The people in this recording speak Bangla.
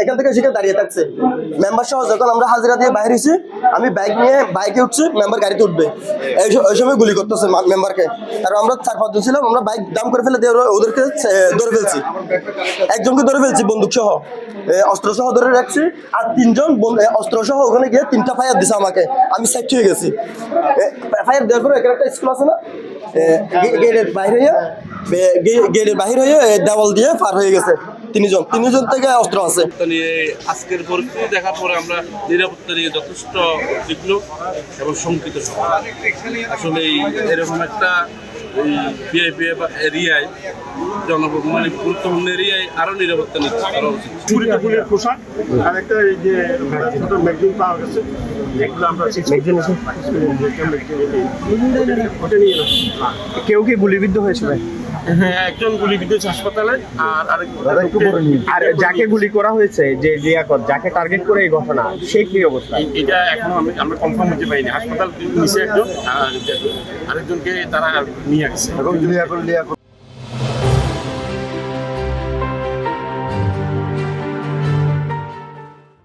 এখান থেকে সেখানে দাঁড়িয়ে থাকছে মেম্বার সহ। যখন আমরা হাজিরা দিয়ে বাইরে হয়েছি, আমি বাইক নিয়ে বাইকে উঠছি, মেম্বার গাড়িতে উঠবে, ওই সময় গুলি করতেছে মেম্বারকে। আর আমরা 4-5 জন ছিলাম, আমরা বাইক দাম করে ফেলে দিয়ে ওদেরকে ধরে ফেলছি, একজনকে ধরে ফেলছি বন্দুক সহ, অস্ত্র সহ ধরে রাখছি। আর 3 জন অস্ত্র সহ ওখানে গিয়ে 3টা ফায়ার দিছে আমাকে, আমি সাইড হয়ে গেছি। ফায়ার দেওয়ার পরে এখানে একটা স্কুল আছে না, গেটের বাইরে হয়ে দেওয়াল দিয়ে পার হয়ে গেছে। 3 জন থেকে অস্ত্র আছে। আজকের পরিস্থিতি দেখার পরে আমরা নিরাপত্তা নিয়ে যথেষ্ট উদ্বিগ্ন এবং শঙ্কিত। আসলে এরকম একটা ভিআইপি এরিয়ায় মানে গুরুত্বপূর্ণ এরিয়ায় আরো নিরাপত্তা নিচ্ছে করা উচিত। চুরিটা ফুলের পোশাক আর একটা এই যে ছোট ম্যাগজিন পাওয়া গেছে, এগুলো আমরা কেউ কি গুলিবিদ্ধ হয়েছে ভাই? হ্যাঁ, একজন গুলিবিদ্ধ হয়েছে হাসপাতালে। আর যাকে গুলি করা হয়েছে, যে যাকে টার্গেট করে এই ঘটনা, সে কি অবস্থা? এটা এখনো আমরা কনফার্ম হতে পারিনি। হাসপাতাল নিচে একজন, আরেকজনকে তারা নিয়ে আসছে।